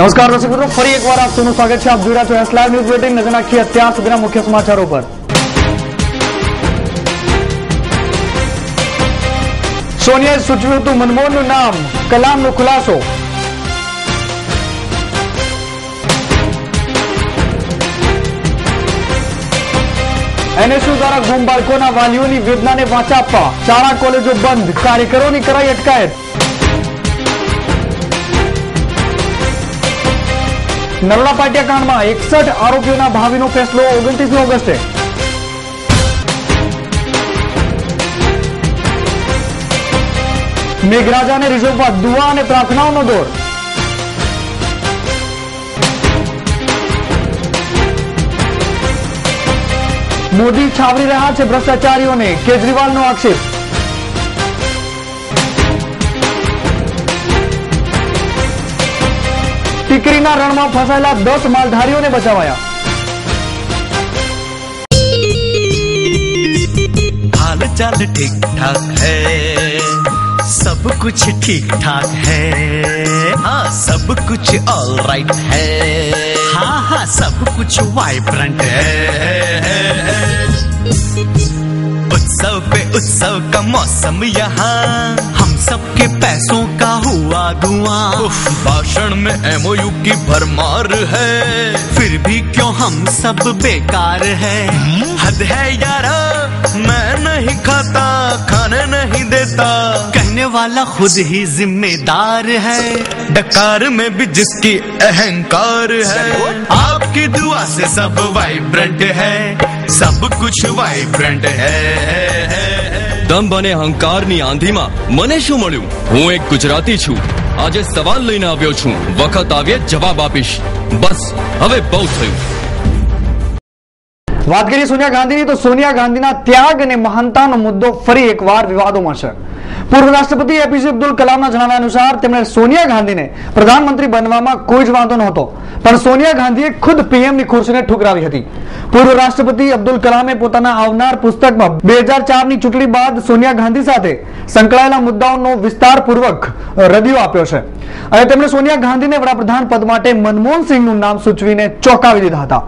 नमस्कार दर्शक मित्रों, फरी एक बार आप सबનું સ્વાગત છે। આપ જોઈ રહ્યા છો એસ લાઈવ ન્યૂઝ બુલેટિન। નજર નાખીએ અત્યાર સુધીના મુખ્ય સમાચારો પર। સોનિયાએ સૂચવ્યું હતું મનમોહનનું નામ, કલામનો ખુલાસો। એનએસયુ દ્વારા ગુમ બાળકોના વાલીઓની વેદનાને વાચા આપવા શાળા કોલેજો બંધ, કાર્યકરોની કરાઈ અટકાયત। नरोड़ा पाटियाकांड में 61 आरोपीओं भावी फैसलो 29 ऑगस्टे। मेघराजा ने रिजर्व पर दुआ और प्रार्थनाओं दौर। मोदी छावरी रहा है भ्रष्टाचारीओं ने, केजरीवाल नो आक्षेप। ટીકરીના રણમાં ફસાયેલા 10 માલધારીઓને બચાવાયા। हाल चाल ठीक ठाक है, सब कुछ ठीक ठाक है। हाँ, सब कुछ ऑल राइट है। हाँ हाँ, सब कुछ वाइब्रेंट है। उत्सव पे उत्सव का मौसम यहाँ, हम सबके पैसों का हुआ धुआं। भाषण में एमओयू की भरमार है, फिर भी क्यों हम सब बेकार है। हद है यारा, मैं नहीं खाता, खाने नहीं देता, कहने वाला खुद ही जिम्मेदार है। डकार में भी जिसकी अहंकार है, आपकी दुआ से सब वाइब्रेंट है, सब कुछ वाइब्रेंट है। दंभ અને અહંકારની આંધીમાં મને શું મળ્યું? હું એક ગુજરાતી છું, આજે સવાલ લઈને આવ્યો છું, વખત આવે જવાબ આપીશ। બસ હવે બહુ થયું। વાત કરીએ સોનિયા ગાંધીની, તો સોનિયા ગાંધીના ત્યાગ અને મહાનતાનો મુદ્દો ફરી એકવાર વિવાદોમાં છે। પૂર્વ રાષ્ટ્રપતિ એપીજે અબ્દુલ કલામના જણાવ્યા અનુસાર તેમણે સોનિયા ગાંધીને પ્રધાનમંત્રી બનવામાં કોઈ જ વાંધો નહોતો, પણ સોનિયા ગાંધીએ ખુદ પીએમની ખુરશીને ઠુકરાવી હતી। પૂર્વ રાષ્ટ્રપતિ અબ્દુલ કલામે પોતાના આવનાર પુસ્તકમાં 2004ની ચૂંટણી બાદ સોનિયા ગાંધી સાથે સંકળાયેલા મુદ્દાઓનો વિસ્તારપૂર્વક રદિયો આપ્યો છે અને તેમણે સોનિયા ગાંધીને વડાપ્રધાન પદ માટે મનમોહન સિંહનું નામ સૂચવીને ચોંકાવી દીધા હતા।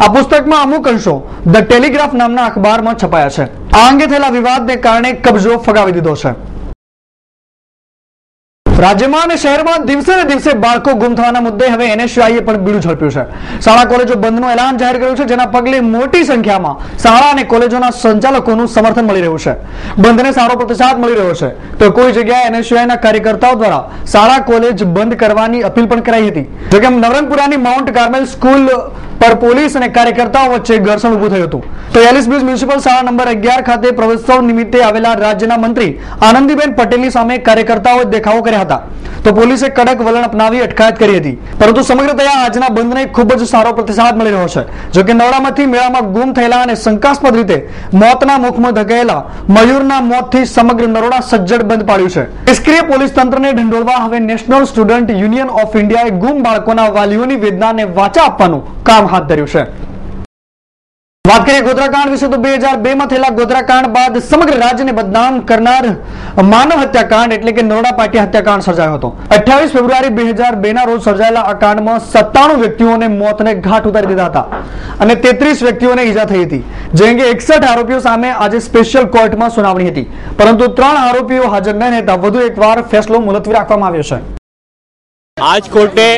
આ પુસ્તકમાં અમુક અંશો ધ ટેલિગ્રાફ નામના અખબારમાં છપાયા છે। આ અંગે થયેલા વિવાદને કારણે કબજો ફગાવી દીધો છે। રાજ્યમાં અને શહેરમાં દિવસે ને દિવસે બાળકો ગુમ થવાના મુદ્દે હવે એનએસયુઆઈએ પણ બીડું ઝડપ્યું છે। શાળા કોલેજો બંધનું એલાન જાહેર કર્યું છે, જેના પગલે મોટી સંખ્યામાં શાળા અને કોલેજોના સંચાલકોનું સમર્થન મળી રહ્યું છે। બંધને સારો પ્રતિસાદ મળી રહ્યો છે, તો કોઈ જગ્યાએ એનએસયુઆઈના કાર્યકર્તાઓ દ્વારા શાળા કોલેજ બંધ કરવાની અપીલ પણ કરાઈ હતી। જોકે નવરંગપુરાની માઉન્ટ કાર્મેલ સ્કૂલ पर પોલીસ અને કાર્યકર્તાઓ વચ્ચે ઘર્ષણ ઊભું થયું હતું। તો એલિસ બ્રિજ મ્યુનિસિપલ શાળા નંબર 11 ખાતે પ્રવેશોત્સવ નિમિત્તે આવેલા રાજ્યના મંત્રી આનંદીબેન પટેલની સામે કાર્યકર્તાઓએ દેખાવો કર્યા હતા, તો પોલીસે કડક વલણ અપનાવી અટકાયત કરી હતી। પરંતુ સમગ્રતયા આજના બંધને ખૂબ જ સારો પ્રતિસાદ મળી રહ્યો છે। જોકે નવડામાંથી મેળામાં ગુમ થયેલા અને શંકાસ્પદ રીતે મોતના મુખમાં ધકેલાયેલા મયુરના મોતથી સમગ્ર નરોડા સજ્જડ બંધ પાડ્યું છે। નિષ્ક્રિય પોલીસ તંત્રને ઢંઢોળવા હવે નેશનલ સ્ટુડન્ટ યુનિયન ઓફ ઇન્ડિયાએ ગુમ બાળકોના વાલીઓની વેદનાને વાચા આપવાનું કામ हाथ धर्યું છે। વાત કરીએ ગોધરાકાંડ વિશે, તો 2002 માં થયેલા ગોધરાકાંડ બાદ સમગ્ર રાજ્યને બદનામ કરનાર માનવ હત્યાકાંડ એટલે કે નરોડા પાટિયા હત્યાકાંડ સર્જાયો હતો। 28 ફેબ્રુઆરી 2002 ના રોજ સર્જાયેલા આ કાંડમાં 97 વ્યક્તિઓને મોતને ઘાટ ઉતારી દીધા હતા અને 33 વ્યક્તિઓને ઈજા થઈ હતી, જે અંગે 61 આરોપીઓ સામે આજે સ્પેશિયલ કોર્ટમાં સુનાવણી હતી, પરંતુ 3 આરોપીઓ હાજર ન રહેતા વધુ એકવાર ફેસલો મુલતવી રાખવામાં આવ્યો છે। आज कोर्ट ने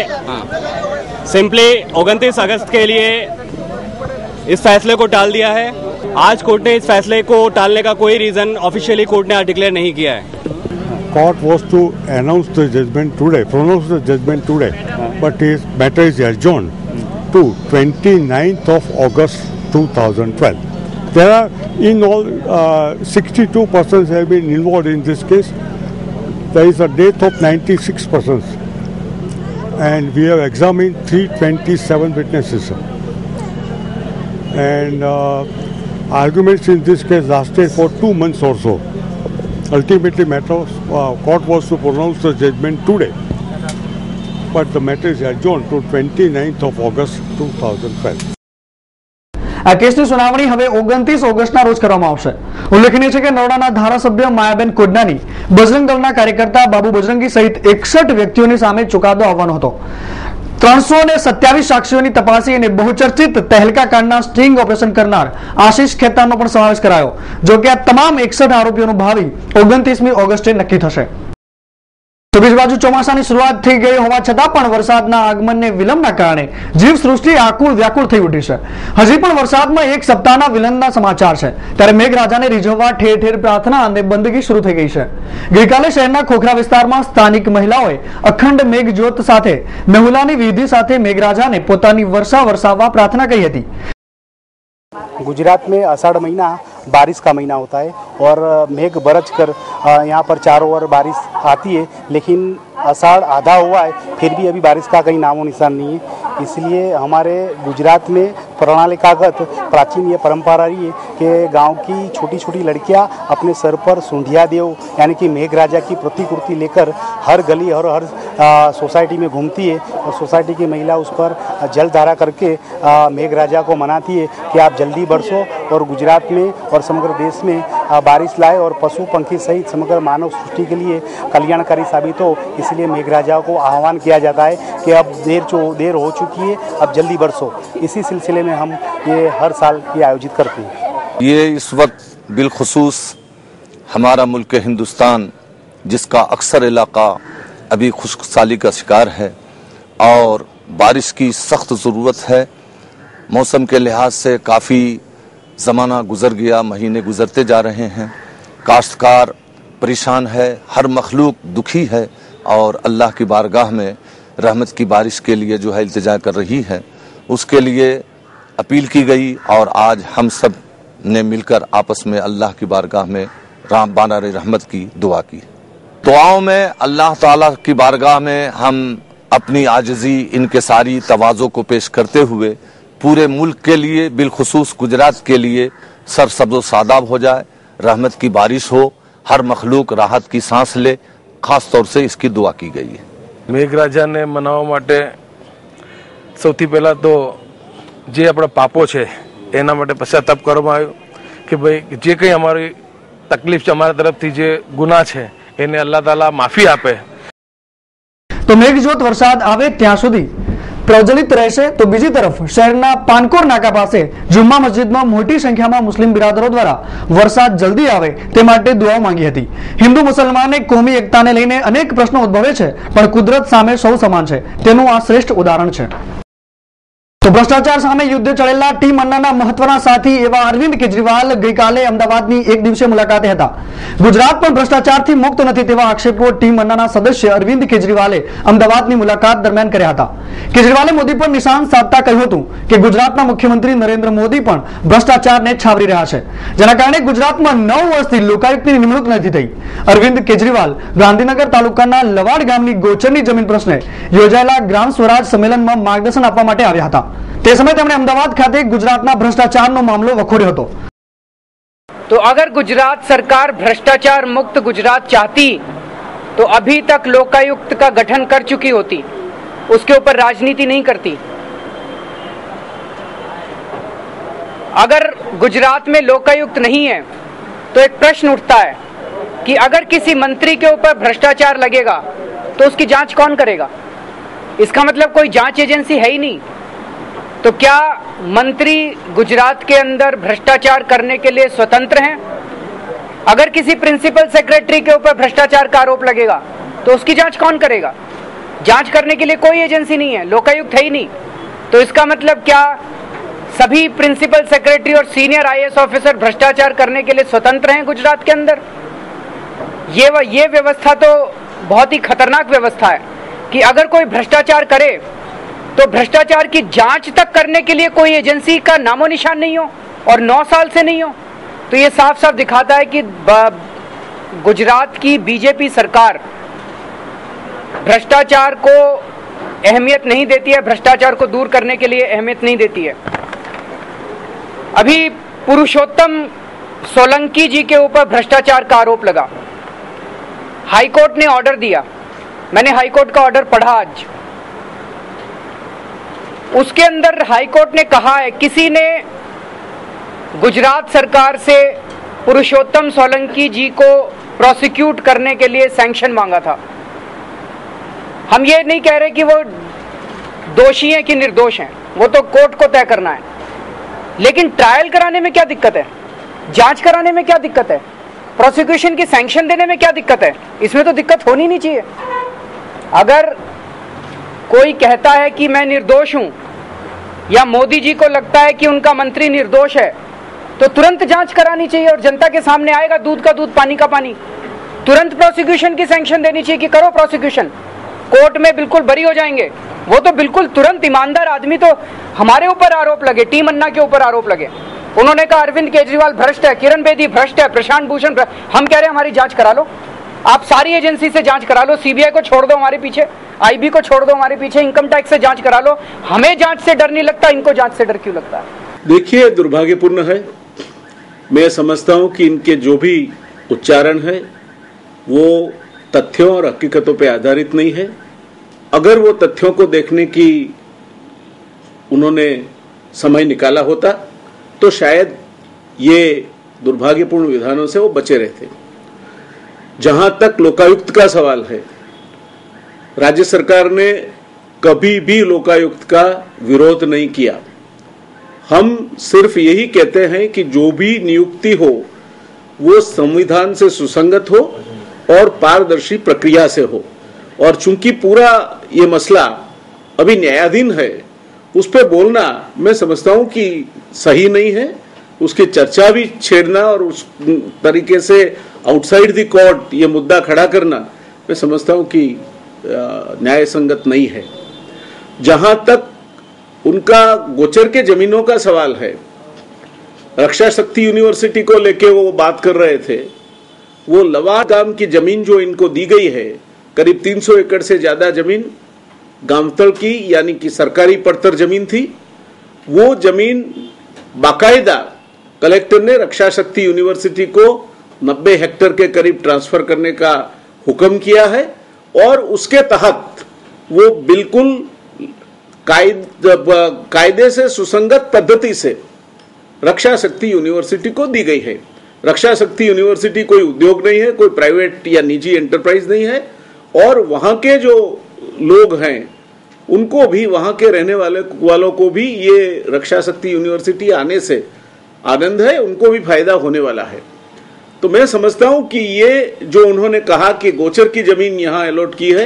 सिंपली 29 अगस्त के लिए इस फैसले को टाल दिया है। आज कोर्ट ने इस फैसले को टालने का कोई रीजन ऑफिशियली कोर्ट ने डिक्लेयर नहीं किया है। Court was to announce the judgment today, pronounce the judgment today, but this matter is adjourned to 29th of August 2012. There are in all 62 persons have been involved in this case. There is a death of 96 persons, and we have examined 327 witnesses. and arguments in this case lasted for 2 months or so. Ultimately, court was to pronounce the judgment today, but the matter is adjourned to 29th of August 2012. આ કેસની સુનાવણી હવે 29 ઓગસ્ટના રોજ કરવામાં આવશે. ઉલ્લેખનીય છે કે નરોડાના ધારાસભ્ય માયાબેન કોડનાની બજરંગ દળના કાર્યકર્તા બાબુ બજરંગી સહિત 61 વ્યક્તિઓની સામે ચુકાદો આવવાનો હતો. 327 સાક્ષીઓની તપાસી અને બહુચર્ચિત તહેલકા કાંડના સ્ટિંગ ઓપરેશન કરનાર આશીષ ખેતાનનો પણ સમાવેશ કરાયો. જો કે આ તમામ 61 આરોપીઓનું ભાવિ 29મી ઓગસ્ટે નક્કી થશે. તો બીજી બાજુ ચોમાસાની શરૂઆત થઈ ગઈ હોવા છતાં પણ વરસાદના આગમનને વિલંબના કારણે જીવસૃષ્ટિ આકુળ વ્યાકુળ થઈ ઉઠી છે. હજી પણ વરસાદમાં એક સપ્તાહના વિલંબના સમાચાર છે. ત્યારે મેઘરાજાને રીઝવવા ઠેર ઠેર પ્રાર્થના અને બંદગી શરૂ થઈ ગઈ છે. ગઈકાલે શહેરના ખોખરા વિસ્તારમાં સ્થાનિક મહિલાઓએ અખંડ મેઘજ્યોત સાથે મેહુલાની વિધિ સાથે મેઘરાજાને પોતાની વર્ષા વરસાવવા પ્રાર્થના કરી હતી. गुजरात में आषाढ़ महीना बारिश का महीना होता है और मेघ बरस कर यहाँ पर चारों ओर बारिश आती है, लेकिन आषाढ़ आधा हुआ है फिर भी अभी बारिश का कहीं नामो निशान नहीं है. इसलिए हमारे गुजरात में प्रणालिकागत प्राचीन ये परंपरा रही है कि गांव की छोटी छोटी लड़कियां अपने सर पर सुंधिया देव यानी कि मेघराजा की प्रतिकृति लेकर हर गली और हर सोसाइटी में घूमती है और सोसाइटी की महिला उस पर जल धारा करके मेघराजा को मनाती है कि आप जल्दी बरसो और गुजरात में और समग्र देश में बारिश लाए और पशु पंखी सहित समग्र मानव सृष्टि के लिए कल्याणकारी साबित हो. इसलिए मेघराजा को आह्वान किया जाता है कि अब देर हो चुकी है, अब जल्दी बरसो. इसी सिलसिले में हम ये हर साल ये आयोजित करते हैं. ये इस वक्त बिलखुसूस हमारा मुल्क हिंदुस्तान जिसका अक्सर इलाका अभी खुश्कसाली का शिकार है और बारिश की सख्त ज़रूरत है. मौसम के लिहाज से काफ़ी ज़माना गुज़र गया, महीने गुज़रते जा रहे हैं. काश्तकार परेशान है, हर मखलूक दुखी है और अल्लाह की बारगाह में रहमत की बारिश के लिए जो है इल्तिजा कर रही है. उसके लिए अपील की गई और आज हम सब ने मिलकर आपस में अल्लाह की बारगाह में बानार रहमत की दुआ की. दुआओं में अल्लाह ताला की बारगाह में हम अपनी आजिज़ी इनकिसारी तवाज़ो को पेश करते हुए पूरे मुल्क के लिए बिलखुसूस गुजरात के लिए सरसब्ज़ सादाब हो जाए, रहमत की बारिश हो, हर मखलूक राहत की सांस ले, खास तौर से इसकी दुआ की गई है. મેઘરાજાને મનાવવા માટે સૌથી પહેલાં તો જે આપણા પાપો છે એના માટે પશ્ચાતાપ કરવામાં આવ્યો કે ભાઈ જે કંઈ અમારી તકલીફ છે, અમારા તરફથી જે ગુનાહ છે એને અલ્લાહ તાલા માફી આપે. તો મેઘજોત વરસાદ આવે ત્યાં સુધી પ્રજ્વલિત રહેશે. તો બીજી તરફ શહેરના પાનકોર નાકા પાસે જુમ્મા મસ્જિદમાં મોટી સંખ્યામાં મુસ્લિમ બિરાદરો દ્વારા વરસાદ જલ્દી આવે તે માટે દુઆઓ માંગી હતી. હિન્દુ મુસલમાને કોમી એકતાને લઈને અનેક પ્રશ્નો ઉદ્ભવે છે, પણ કુદરત સામે સૌ સમાન છે તેનું આ શ્રેષ્ઠ ઉદાહરણ છે. તો ભ્રષ્ટાચાર સામે યુદ્ધ ચડેલા ટીમ અન્નાના મહત્વના સાથી એવા અરવિંદ કેજરીવાલ ગઈકાલે અમદાવાદની એક દિવસીય મુલાકાતે હતા. ગુજરાત પણ ભ્રષ્ટાચારથી મુક્ત નથી તેવા આક્ષેપો ટીમ અન્નાના સદસ્ય અરવિંદ કેજરીવાલે અમદાવાદની મુલાકાત દરમિયાન કર્યા હતા. કેજરીવાલે મોદી પર નિશાન સાધતા કહ્યું હતું કે ગુજરાતના મુખ્યમંત્રી નરેન્દ્ર મોદી પણ ભ્રષ્ટાચારને છાવરી રહ્યા છે, જેના કારણે ગુજરાતમાં 9 વર્ષથી લોકાયુક્તની નિમણૂક નથી થઈ. અરવિંદ કેજરીવાલ ગાંધીનગર તાલુકાના લવાડ ગામની ગોચરની જમીન પ્રશ્ને યોજાયેલા ગ્રામ સ્વરાજ સંમેલનમાં માર્ગદર્શન આપવા માટે આવ્યા હતા. તે સમયે તેમણે અમદાવાદ ખાતે ગુજરાતના ભ્રષ્ટાચારનો મામલો વખોડ્યો હતો. तो अगर गुजरात सरकार भ्रष्टाचार मुक्त गुजरात चाहती तो अभी तक लोकायुक्त का गठन कर चुकी होती, उसके ऊपर राजनीति नहीं करती. अगर गुजरात में लोकायुक्त नहीं है तो एक प्रश्न उठता है कि अगर किसी मंत्री के ऊपर भ्रष्टाचार लगेगा तो उसकी जांच कौन करेगा? इसका मतलब कोई जांच एजेंसी है ही नहीं. तो क्या मंत्री गुजरात के अंदर भ्रष्टाचार करने के लिए स्वतंत्र हैं? अगर किसी प्रिंसिपल सेक्रेटरी के ऊपर भ्रष्टाचार का आरोप लगेगा तो उसकी जांच कौन करेगा? जांच करने के लिए कोई एजेंसी नहीं है, लोकायुक्त है ही नहीं. तो इसका मतलब क्या सभी प्रिंसिपल सेक्रेटरी और सीनियर आईएएस ऑफिसर भ्रष्टाचार करने के लिए स्वतंत्र हैं गुजरात के अंदर? ये व्यवस्था तो बहुत ही खतरनाक व्यवस्था है कि अगर कोई भ्रष्टाचार करे तो भ्रष्टाचार की जांच तक करने के लिए कोई एजेंसी का नामो निशान नहीं हो और 9 साल से नहीं हो. तो ये साफ साफ दिखाता है कि गुजरात की बीजेपी सरकार भ्रष्टाचार को अहमियत नहीं देती है, भ्रष्टाचार को दूर करने के लिए अहमियत नहीं देती है. अभी पुरुषोत्तम सोलंकी जी के ऊपर भ्रष्टाचार का आरोप लगा, हाईकोर्ट ने ऑर्डर दिया, मैंने हाईकोर्ट का ऑर्डर पढ़ा आज। उसके अंदर हाईकोर्ट ने कहा है किसी ने गुजरात सरकार से पुरुषोत्तम सोलंकी जी को प्रोसिक्यूट करने के लिए सैंक्शन मांगा था। हम ये नहीं कह रहे कि वो दोषी हैं कि निर्दोष हैं, वो तो कोर्ट को तय करना है, लेकिन ट्रायल कराने में क्या दिक्कत है, जांच कराने में क्या दिक्कत है, प्रोसिक्यूशन की सैंक्शन देने में क्या दिक्कत है? इसमें तो दिक्कत होनी नहीं चाहिए। अगर कोई कहता है कि मैं निर्दोष हूं या मोदी जी को लगता है कि उनका मंत्री निर्दोष है, तो तुरंत जांच करानी चाहिए और जनता के सामने आएगा दूध का दूध पानी का पानी। तुरंत प्रोसिक्यूशन की सैंक्शन देनी चाहिए कि करो प्रोसिक्यूशन, कोर्ट में बिल्कुल बरी हो जाएंगे। वो तो बिल्कुल तुरंत ईमानदार आदमी, तो हमारे ऊपर आरोप लगे, टीम अन्ना के ऊपर आरोप लगे, उन्होंने कहा अरविंद केजरीवाल भ्रष्ट है, किरण बेदी भ्रष्ट है, प्रशांत भूषण हम कह रहे हैं हमारी जांच करा लो, आप सारी एजेंसी से जांच करा लो, सीबीआई को छोड़ दो हमारे पीछे, आईबी को छोड़ दो हमारे पीछे, इनकम टैक्स से जांच करा लो। हमें जांच से डर नहीं लगता, इनको जांच से डर क्यों लगता है? देखिए, दुर्भाग्यपूर्ण है। मैं समझता हूं कि इनके जो भी उच्चारण है वो तथ्यों और हकीकतों पर आधारित नहीं है। अगर वो तथ्यों को देखने की उन्होंने समय निकाला होता तो शायद ये दुर्भाग्यपूर्ण विधानों से वो बचे रहते। जहां तक लोकायुक्त का सवाल है, राज्य सरकार ने कभी भी लोकायुक्त का विरोध नहीं किया। हम सिर्फ यही कहते हैं कि जो भी नियुक्ति हो वो संविधान से सुसंगत हो और पारदर्शी प्रक्रिया से हो। और चूंकि पूरा ये मसला अभी न्यायाधीन है, उस पर बोलना मैं समझता हूं कि सही नहीं है। उसकी चर्चा भी छेड़ना और उस तरीके से आउटसाइड द कोर्ट ये मुद्दा खड़ा करना मैं समझता हूं कि न्याय संगत नहीं है। जहां तक उनका गोचर के जमीनों का सवाल है, रक्षा शक्ति यूनिवर्सिटी को लेके वो बात कर रहे थे। वो लवा गांव की जमीन जो इनको दी गई है, करीब 300 एकड़ से ज्यादा जमीन गांवतल की यानी कि सरकारी पड़तर जमीन थी। वो जमीन बाकायदा कलेक्टर ने रक्षा शक्ति यूनिवर्सिटी को 90 हेक्टेयर के करीब ट्रांसफर करने का हुक्म किया है और उसके तहत वो बिल्कुल कायदे से सुसंगत पद्धति से रक्षा शक्ति यूनिवर्सिटी को दी गई है। रक्षा शक्ति यूनिवर्सिटी कोई उद्योग नहीं है, कोई प्राइवेट या निजी एंटरप्राइज नहीं है। और वहां के जो लोग हैं उनको भी, वहां के रहने वालों को भी ये रक्षा शक्ति यूनिवर्सिटी आने से आनंद है, उनको भी फायदा होने वाला है। तो मैं समझता हूं कि ये जो उन्होंने कहा कि गोचर की जमीन यहां अलॉट की है,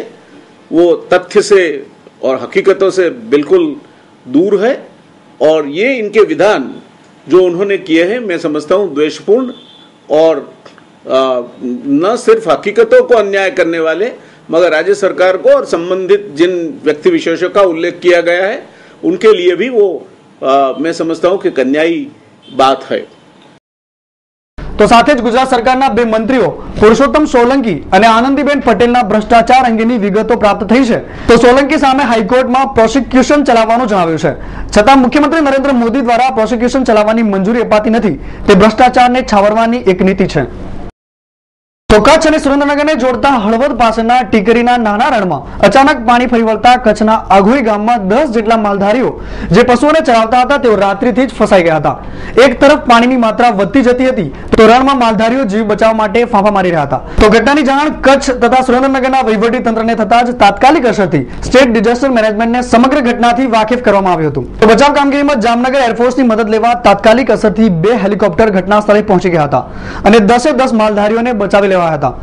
वो तथ्य से और हकीकतों से बिल्कुल दूर है। और ये इनके विधान जो उन्होंने किए हैं, मैं समझता हूं द्वेषपूर्ण और न सिर्फ हकीकतों को अन्याय करने वाले, मगर राज्य सरकार को और संबंधित जिन व्यक्ति विशेषों का उल्लेख किया गया है उनके लिए भी वो मैं समझता हूं कि अन्यायी बात है। तो સાથે જ ગુજરાત સરકારના બે મંત્રીઓ પુરુષોત્તમ સોલંકી અને આનંદીબેન પટેલના ભ્રષ્ટાચાર અંગેની વિગતો પ્રાપ્ત થઈ છે, તો સોલંકી સામે હાઈકોર્ટમાં પ્રોસિક્યુશન ચલાવવાનું જણાવ્યું છે, છતાં મુખ્યમંત્રી નરેન્દ્ર મોદી દ્વારા પ્રોસિક્યુશન ચલાવવાની મંજૂરી અપાતી નથી। તે ભ્રષ્ટાચારને છાવરવાની એક નીતિ છે। તો કચ્છ અને સુરેન્દ્રનગરને જોડતા હળવદ પાસેના ટીકરીના નાના રણમાં અચાનક પાણી ફરી વળતા કચ્છના આઘોઈ ગામમાં 10 જેટલા માલધારીઓ જે પશુઓને ચરાવતા હતા તેઓ રાત્રિથી જ ફસાઈ ગયા હતા। એક તરફ પાણીની માત્રા વધતી જતી હતી તો રણમાં માલધારીઓ જીવ બચાવ માટે ફાંફા મારી રહ્યા હતા। તો ઘટનાની જાણ કચ્છ તથા સુરેન્દ્રનગરના વહીવટી તંત્રને થતા જ તાત્કાલિક અસરથી સ્ટેટ ડિઝાસ્ટર મેનેજમેન્ટને સમગ્ર ઘટનાથી વાકેફ કરવામાં આવ્યું હતું। તો બચાવ કામગીરીમાં જામનગર એરફોર્સની મદદ લેવા તાત્કાલિક અસરથી 2 હેલિકોપ્ટર ઘટના સ્થળે પહોંચી ગયા હતા અને 10 માલધારીઓને બચાવી લેવા હતા।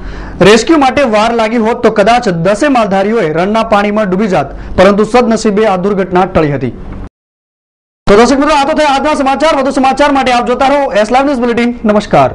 રેસ્ક્યુ માટે વાર લાગી હોત તો કદાચ 10 માલધારીઓએ રણના પાણીમાં ડૂબી જાત, પરંતુ સદનસીબે આ દુર્ઘટના ટળી હતી। તો દર્શક મિત્રો, આ તો થયા આજના સમાચાર। વધુ સમાચાર માટે આપ જોતા રહો એસ લાઈવ ન્યૂઝ બુલેટિન। નમસ્કાર।